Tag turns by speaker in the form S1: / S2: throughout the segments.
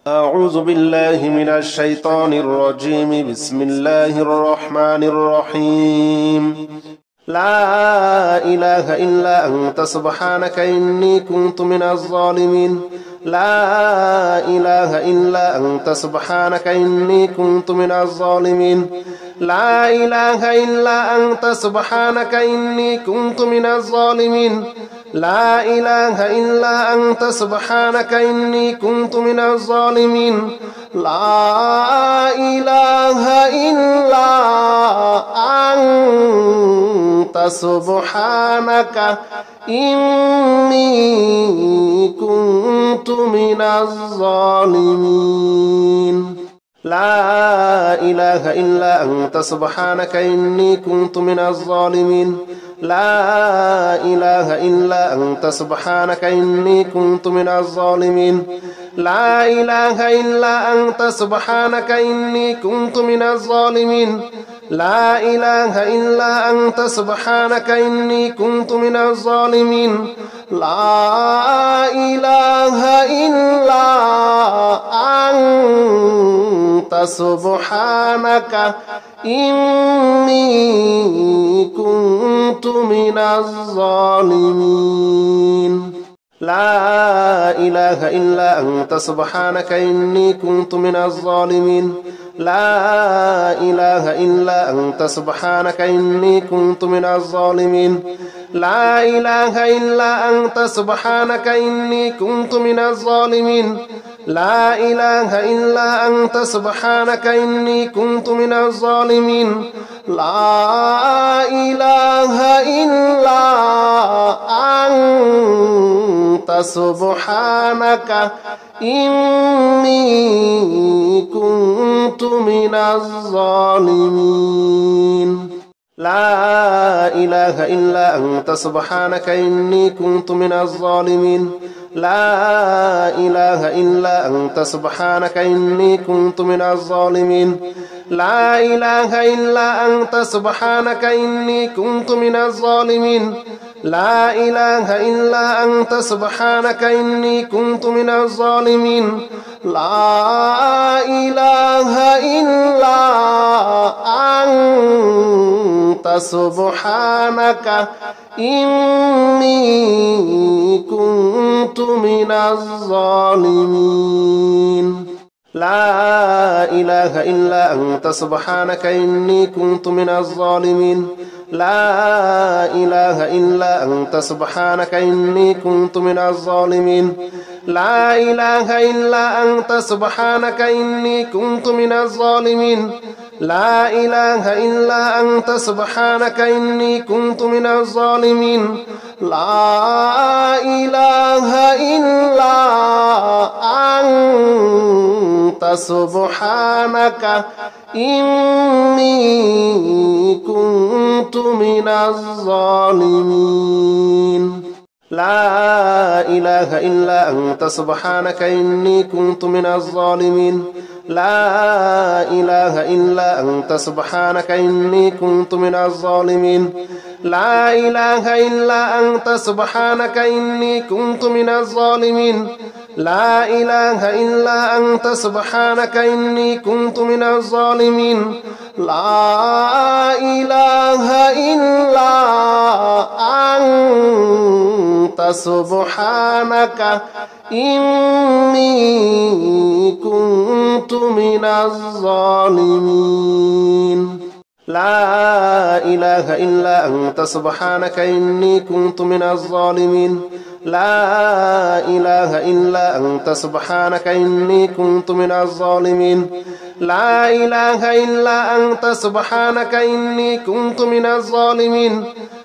S1: أعوذ بالله من الشيطان الرجيم بسم الله الرحمن الرحيم لا إله إلا أنت سبحانك إني كنت من الظالمين لا إله إلا أنت سبحانك إني كنت من الظالمين لا إله إلا أنت سبحانك إني كنت من الظالمين لا إله إلا أنت سبحانك إني كنت من الظالمين لا إله إلا أنت سبحانك إني كنت من الظالمين لا إله إلا أنت سبحانك إني كنت من الظالمين لا إله إلا أنت سبحانك إني كنت من الظالمين لا إله إلا أنت سبحانك إني كنت من الظالمين لا إله إلا أنت سبحانك إني كنت من الظالمين لا إله إلا أنت سبحانك إني كنت من الظالمين لا إله إلا أنت سبحانك إني كنت من الظالمين لا إله إلا أنت سبحانك إني كنت من الظالمين لا إله إلا أنت سبحانك إني كنت من الظالمين لا إله إلا أنت سبحانك إني كنت من الظالمين لا إله إلا أنت سبحانك إني كنت من الظالمين لا إله إلا أنت سبحانك إني كنت من الظالمين لا إله إلا أنت سبحانك إني كنت من الظالمين لا إله إلا أنت سبحانك إني كنت من الظالمين لا إله إلا أنت سبحانك إني كنت من الظالمين لا إله إلا أنت سبحانك إني كنت من الظالمين لا إله إلا أنت سبحانك إني كنت من الظالمين لا إله إلا أنت سبحانك إني كنت من الظالمين لا إله إلا أنت سبحانك إني كنت من الظالمين لا إله إلا أنت سبحانك إني كنت من الظالمين لا إله إلا أنت سبحانك إني كنت من الظالمين لا إله إلا أنت سبحانك إني كنت من الظالمين لا إله إلا أنت سبحانك إني كنت من الظالمين لا إله إلا أنت سبحانك إني كنت من الظالمين لا إله إلا أنت سبحانك إني كنت من الظالمين لا إله إلا أنت سبحانك إني كنت من الظالمين لا إله إلا أنت سبحانك إني كنت من الظالمين لا إله إلا أنت سبحانك إني كنت من الظالمين لا إله إلا أنت سبحانك إني كنت من الظالمين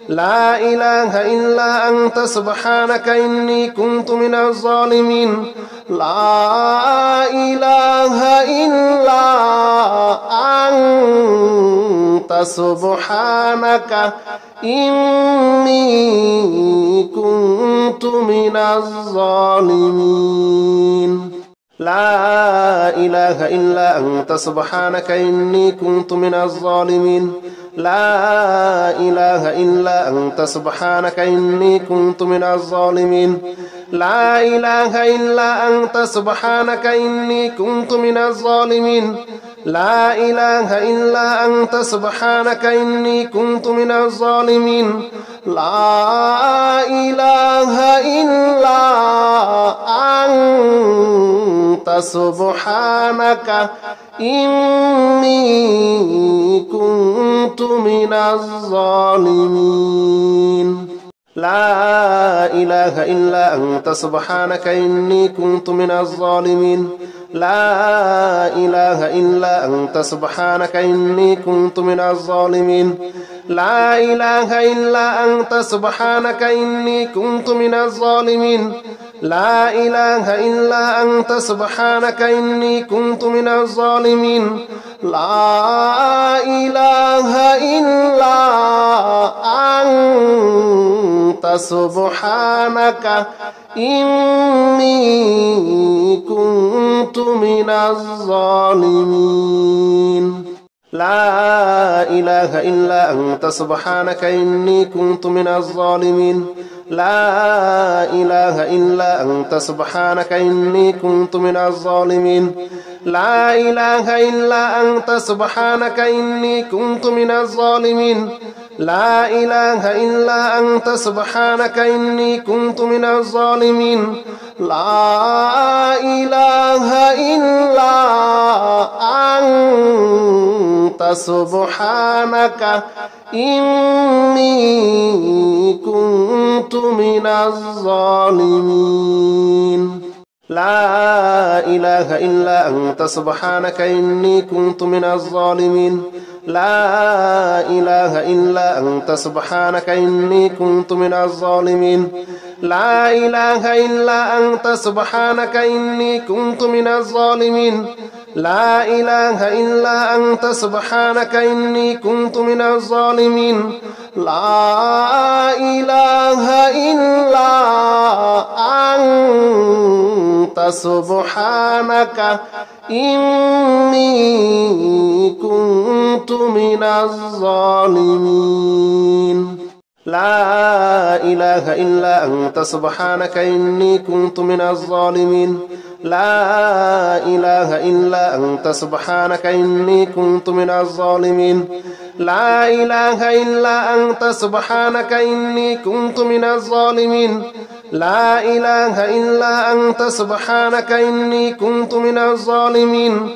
S1: لا إله إلا أنت سبحانك إني كنت من الظالمين لا إله إلا أنت سبحانك إني كنت من الظالمين لا إله إلا أنت سبحانك إني كنت من الظالمين لا إله إلا أنت سبحانك إني كنت من الظالمين لا إله إلا أنت سبحانك إني كنت من الظالمين لا إله إلا أنت سبحانك إني كنت من الظالمين لا إله إلا أنت سبحانك إني كنت من الظالمين لا إله إلا أنت سبحانك إني كنت من الظالمين لا إله إلا أنت سبحانك إني كنت من الظالمين لا إله إلا أنت سبحانك إني كنت من الظالمين لا إله إلا أنت سبحانك إني كنت من الظالمين لا إله إلا أنت سبحانك إني كنت من الظالمين لا إله إلا أنت سبحانك إني كنت من الظالمين لا إله إلا أنت سبحانك إني كنت من الظالمين لا إله إلا أنت سبحانك إني كنت من الظالمين لا إله إلا أنت سبحانك إني كنت من الظالمين لا إله إلا أنت سبحانك إني كنت من الظالمين لا إله إلا أنت سبحانك إني كنت من الظالمين لا إله إلا أنت سبحانك إني كنت من الظالمين لا إله إلا أنت سبحانك إني كنت من الظالمين لا إله إلا أنت سبحانك إني كنت من الظالمين لا إله إلا أنت سبحانك إني كنت من الظالمين لا إله إلا أنت سبحانك إني كنت من الظالمين لا إله إلا أنت سبحانك إني كنت من الظالمين لا إله إلا أنت سبحانك إني كنت من الظالمين لا إله إلا أنت سبحانك إني كنت من الظالمين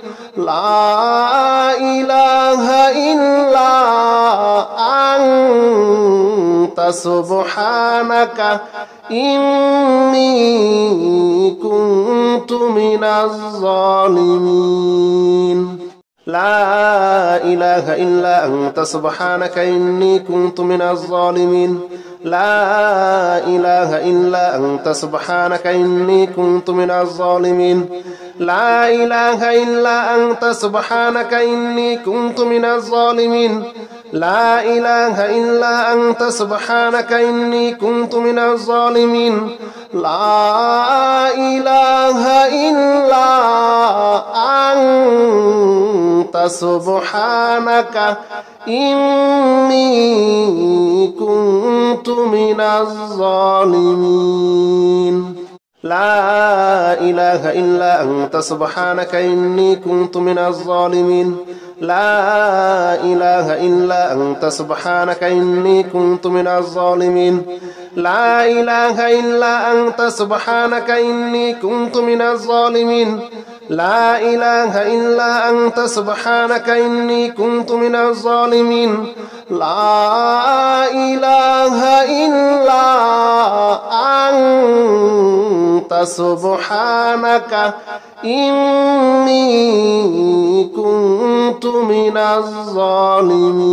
S1: لا إله إلا أنت سبحانك إني كنت من الظالمين لا إله إلا أنت سبحانك إني كنت من الظالمين لا إله إلا أنت سبحانك إني كنت من الظالمين لا إله إلا أنت سبحانك إني كنت من الظالمين لا إله إلا أنت سبحانك إني كنت من الظالمين لا إله إلا أنت سبحانك إني كنت من الظالمين لا إله إلا أنت سبحانك إني كنت من الظالمين لا إله إلا أنت سبحانك إني كنت من الظالمين لا إله إلا أنت سبحانك إني كنت من الظالمين لا إله إلا أنت سبحانك إني كنت من الظالمين لا إله إلا أنت سبحانك إني كنت من الظالمين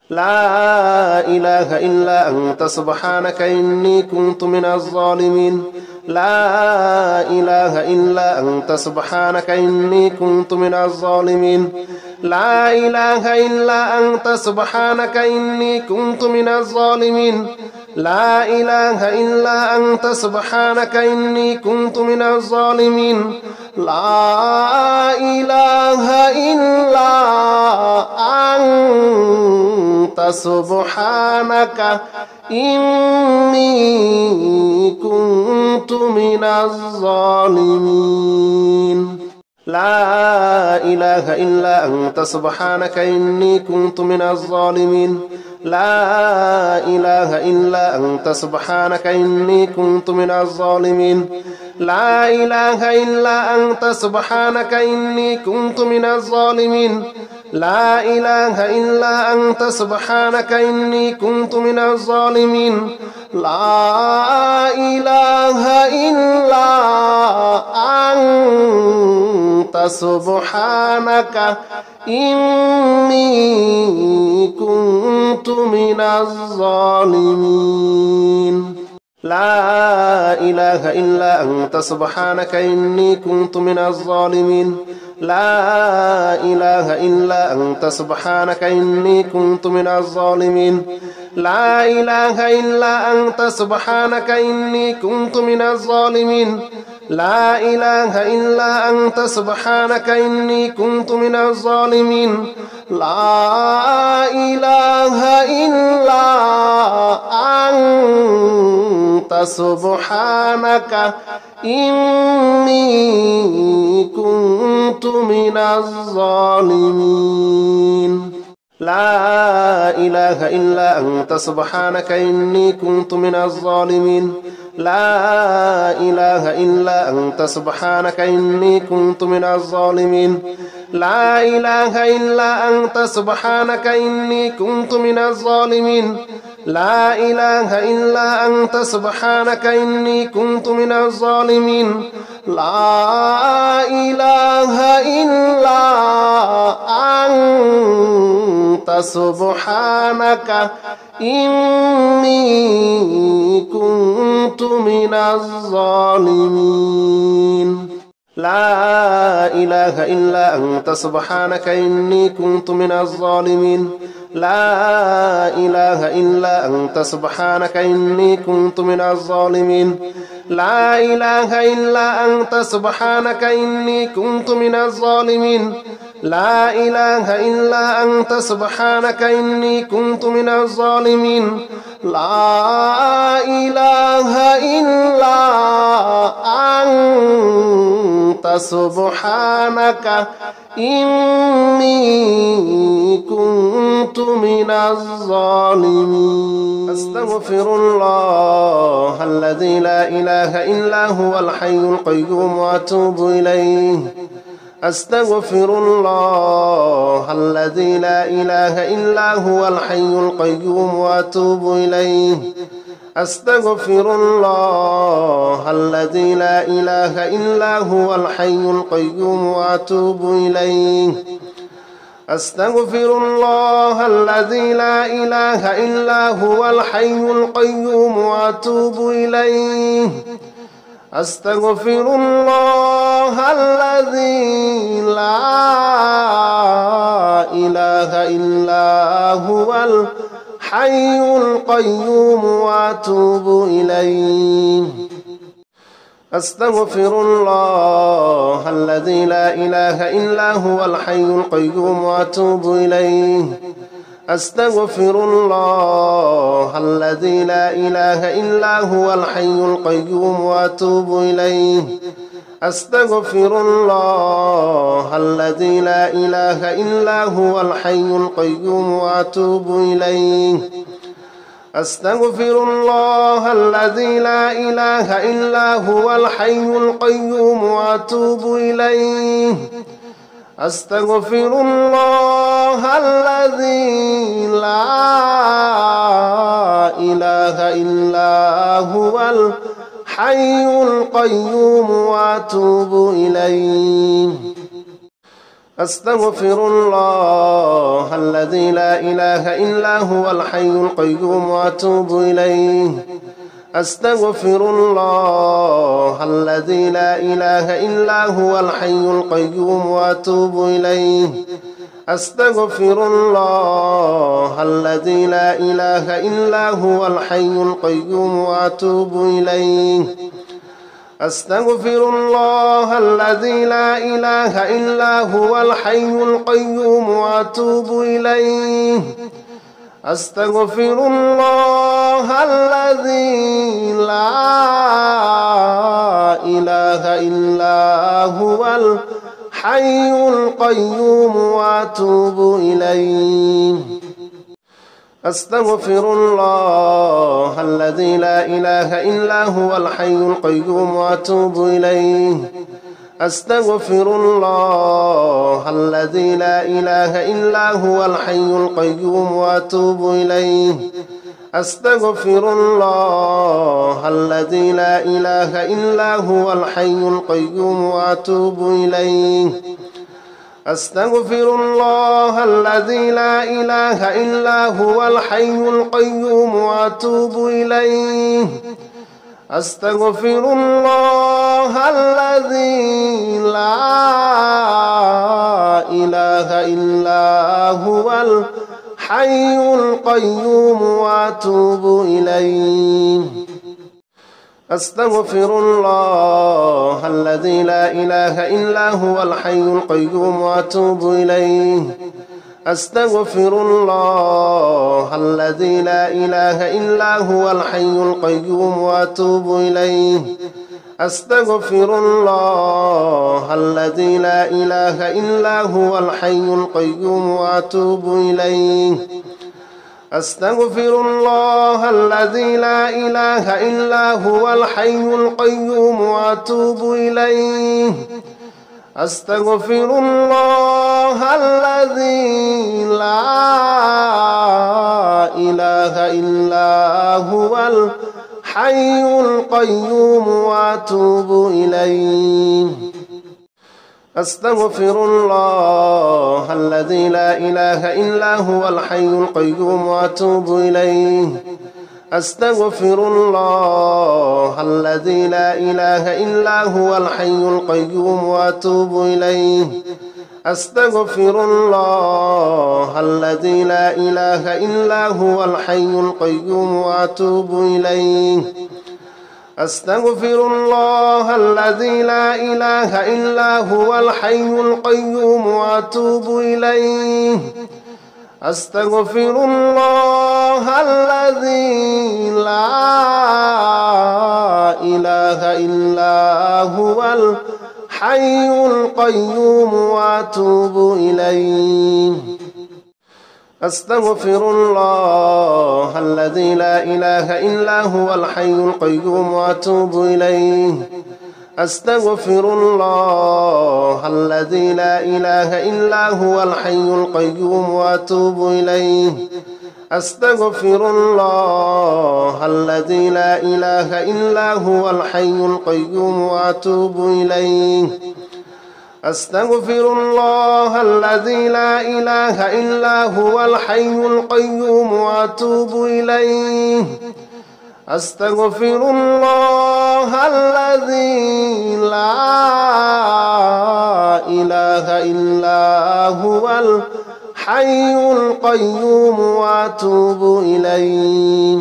S1: لا إله إلا أنت سبحانك إني كنت من الظالمين لا إله إلا أنت سبحانك إني كنت من الظالمين لا إله إلا أنت سبحانك إني كنت من الظالمين لا إله إلا أنت سبحانك إني كنت من الظالمين لا إله إلا أنت أنت سبحانك إني كنت من الظالمين لا إله إلا أنت سبحانك إني كنت من الظالمين لا إله إلا أنت سبحانك إني كنت من الظالمين لا إله إلا أنت سبحانك إني كنت من الظالمين لا إله إلا أنت سبحانك إني كنت من الظالمين لا إله إلا أنت سبحانك إني كنت من الظالمين لا إله إلا أنت سبحانك إني كنت من الظالمين لا إله إلا أنت سبحانك إني كنت من الظالمين لا إله إلا أنت سبحانك إني كنت من الظالمين لا إله إلا أنت سبحانك إني كنت من الظالمين لا إله إلا أنت سبحانك إني كنت من الظالمين لا إله إلا أنت سبحانك إني كنت من الظالمين لا إله إلا أنت سبحانك إني كنت من الظالمين لا إله إلا أنت سبحانك إني كنت من الظالمين لا إله إلا أنت سبحانك إني كنت من الظالمين لا إله إلا أنت سبحانك إني كنت من الظالمين لا إله إلا أنت سبحانك إني كنت من الظالمين لا إله إلا أنت سبحانك إني كنت من الظالمين لا إله إلا أنت سبحانك إني كنت من الظالمين لا إله إلا أنت سبحانك إني كنت من الظالمين لا إله إلا أنت سبحانك إني كنت من الظالمين أستغفر الله الذي لا إله إلا هو الحي القيوم وأتوب إليه أستغفر الله الذي لا إله إلا هو الحي القيوم وأتوب إليه أستغفر الله الذي لا إله إلا هو الحي القيوم وأتوب إليه أستغفر الله الذي لا إله إلا هو الحي القيوم وأتوب إليه أستغفر الله الذي لا إله إلا هو الحي القيوم وأتوب إليه أستغفر الله الذي لا إله إلا هو الحي القيوم وأتوب إليه أستغفر الله الذي لا إله إلا هو الحي القيوم وأتوب إليه أستغفر الله الذي لا إله إلا هو الحي القيوم وأتوب إليه أستغفر الله الذي لا إله إلا هو الحي القيوم وأتوب إليه أستغفر الله الذي لا إله إلا هو الحي القيوم وأتوب إليه أستغفر الله الذي لا إله إلا هو الحي القيوم وأتوب إليه أستغفر الله الذي لا إله إلا هو الحي القيوم وأتوب إليه أستغفر الله الذي لا إله إلا هو الحي القيوم وأتوب إليه أستغفر الله الذي لا إله إلا هو الحي القيوم وأتوب إليه أستغفر الله الذي لا إله إلا هو الحي القيوم وأتوب إليه أستغفر الله الذي لا إله إلا هو الحي القيوم وأتوب إليه أستغفر الله الذي لا إله إلا هو الحي القيوم وأتوب إليه أستغفر الله الذي لا إله إلا هو الحي القيوم وأتوب إليه أستغفر الله الذي لا إله إلا هو الحي القيوم وأتوب إليه أستغفر الله الذي لا إله إلا هو الحي القيوم وأتوب إليه أستغفر الله الذي لا إله إلا هو الحي القيوم وأتوب إليه أستغفر الله الذي لا إله إلا هو الحي القيوم وأتوب إليه أستغفر الله الذي لا إله إلا هو الحي القيوم وأتوب إليه أستغفر الله الذي لا إله إلا هو الحي القيوم وأتوب إليه أستغفر الله الذي لا إله إلا هو الحي القيوم وأتوب إليه أستغفر الله الذي لا إله إلا هو الحي القيوم وأتوب إليه أستغفر الله الذي لا إله إلا هو الحي القيوم وأتوب إليه أستغفر الله الذي لا إله إلا هو الحي القيوم وأتوب إليه أستغفر الله الذي لا إله إلا هو الحي القيوم وأتوب إليه أستغفر الله الذي لا إله إلا هو الحي القيوم وأتوب إليه أستغفر الله الذي لا إله إلا هو الحي القيوم وأتوب إليه أستغفر الله الذي لا إله إلا هو الحي القيوم وأتوب إليه أستغفر الله الذي لا إله إلا هو الحي القيوم وأتوب إليه أستغفر الله الذي لا إله إلا هو الحي القيوم وأتوب إليه أستغفر الله الذي لا إله إلا هو الحي القيوم وأتوب إليه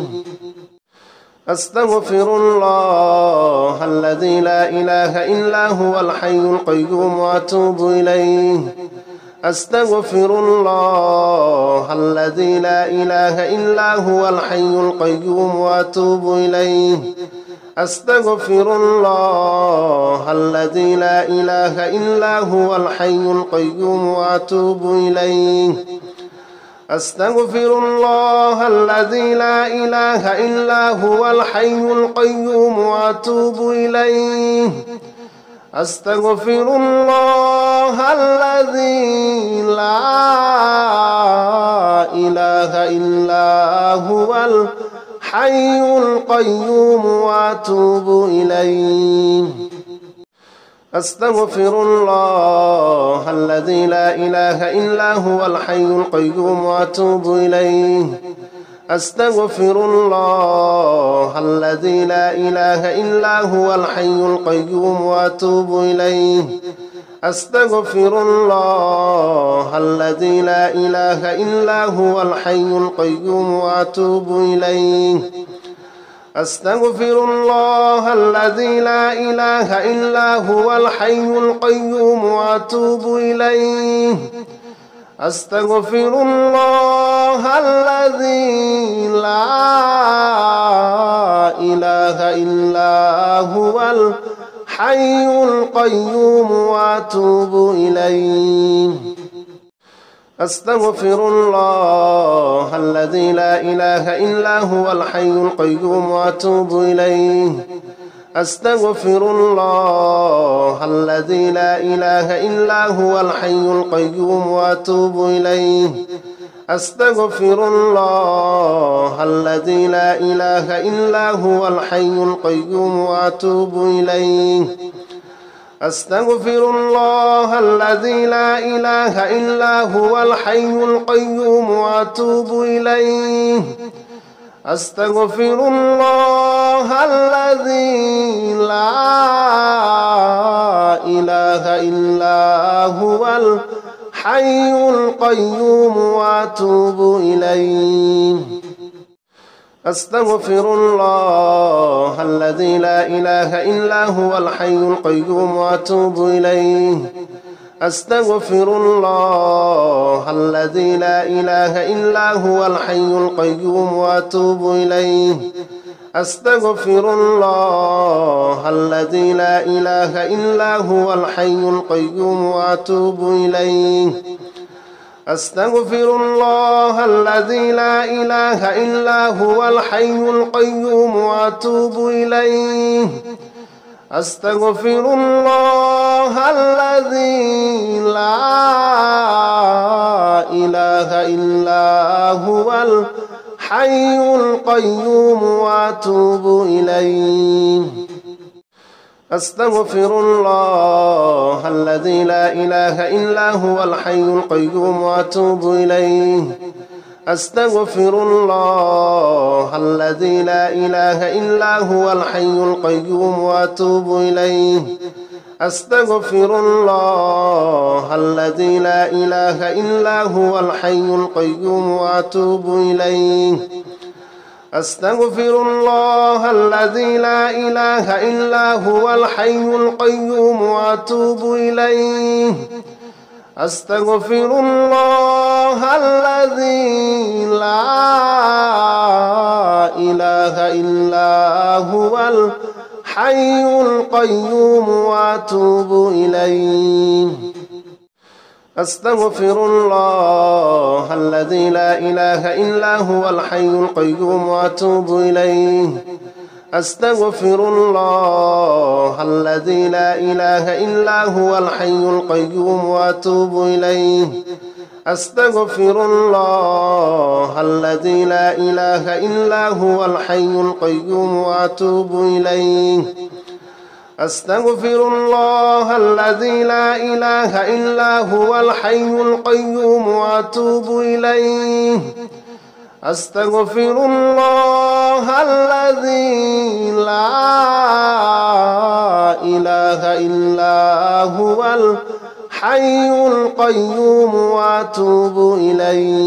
S1: أستغفر الله الذي لا إله إلا هو الحي القيوم وأتوب إليه أستغفر الله الذي لا إله إلا هو الحي القيوم وأتوب إليه أستغفر الله الذي لا إله إلا هو الحي القيوم وأتوب إليه أستغفر الله الذي لا إله إلا هو الحي القيوم وأتوب إليه أستغفر الله الذي لا إله إلا هو الحي القيوم وأتوب إليه أستغفر الله الذي لا إله إلا هو الحي القيوم وأتوب إليه أستغفر الله الذي لا إله إلا هو الحي القيوم وأتوب إليه أستغفر الله الذي لا إله إلا هو الحي القيوم وأتوب إليه أستغفر الله الذي لا إله إلا هو الحي القيوم وأتوب إليه أستغفر الله الذي لا إله إلا هو الحي القيوم وأتوب إليه أستغفر الله الذي لا إله إلا هو الحي القيوم وأتوب إليه أستغفر الله الذي لا إله إلا هو الحي القيوم وأتوب إليه أستغفر الله الذي لا إله إلا هو الحي القيوم وأتوب إليه أستغفر الله الذي لا إله إلا هو الحي القيوم وأتوب إليه أستغفر الله الذي لا إله إلا هو الحي القيوم وأتوب إليه أستغفر الله الذي لا إله إلا هو الحي القيوم وأتوب إليه أستغفر الله الذي لا إله إلا هو الحي القيوم وأتوب إليه أستغفر الله الذي لا إله إلا هو الحي القيوم وأتوب إليه أستغفر الله الذي لا إله إلا هو الحي القيوم وأتوب إليه أستغفر الله الذي لا إله إلا هو الحي القيوم وأتوب إليه أستغفر الله الذي لا إله إلا هو الحي القيوم وأتوب إليه أستغفر الله الذي لا إله إلا هو الحي القيوم وأتوب إليه أستغفر الله الذي لا إله إلا هو الحي القيوم وأتوب إليه أستغفر الله الذي لا إله إلا هو الحي القيوم وأتوب إليه أستغفر الله الذي لا إله إلا هو الحي القيوم وأتوب إليه أستغفر الله الذي لا إله إلا هو الحي القيوم وأتوب إليه أستغفر الله الذي لا إله إلا هو الحي القيوم وأتوب إليه أستغفر الله الذي لا إله إلا هو الحي القيوم وأتوب إليه أستغفر الله الذي لا إله إلا هو الحي القيوم وأتوب إليه أستغفر الله الذي لا إله إلا هو الحي القيوم وأتوب إليه أستغفر الله الذي لا إله إلا هو الحي القيوم وأتوب إليه أستغفر الله الذي لا إله إلا هو الحي القيوم وأتوب إليه أستغفر الله الذي لا إله إلا هو الحي القيوم وأتوب إليه أستغفر الله الذي لا إله إلا هو الحي القيوم وأتوب إليه أستغفر الله الذي لا إله إلا هو الحي القيوم وأتوب إليه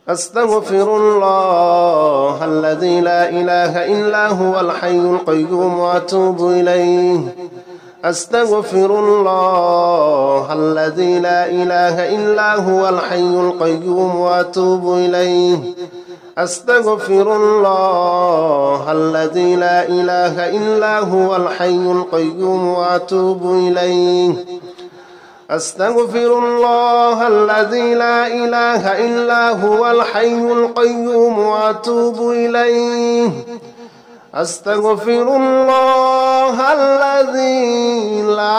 S1: أستغفر الله الذي لا إله إلا هو الحي القيوم وأتوب إليه أستغفر الله الذي لا إله إلا هو الحي القيوم وأتوب إليه أستغفر الله الذي لا إله إلا هو الحي القيوم وأتوب إليه أستغفر الله الذي لا إله إلا هو الحي القيوم وأتوب إليه أستغفر الله الذي لا إله إلا هو الحي القيوم وأتوب إليه أستغفر الله الذي لا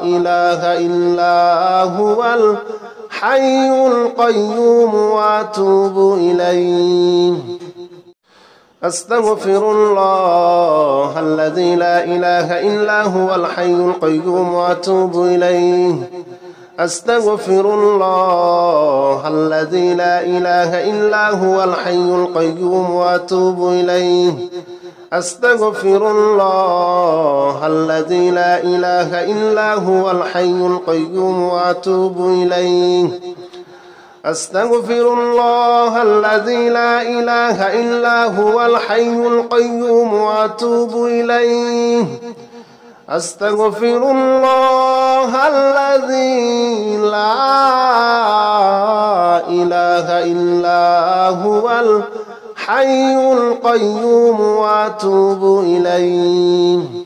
S1: إله إلا هو الحي القيوم وأتوب إليه أستغفر الله الذي لا إله إلا هو الحي القيوم وأتوب إليه أستغفر الله الذي لا إله إلا هو الحي القيوم وأتوب إليه أستغفر الله الذي لا إله إلا هو الحي القيوم وأتوب إليه أستغفر الله الذي لا إله إلا هو الحي القيوم وأتوب إليه أستغفر الله الذي لا إله إلا هو الحي القيوم وأتوب إليه أستغفر الله الذي لا إله إلا هو الحي القيوم وأتوب إليه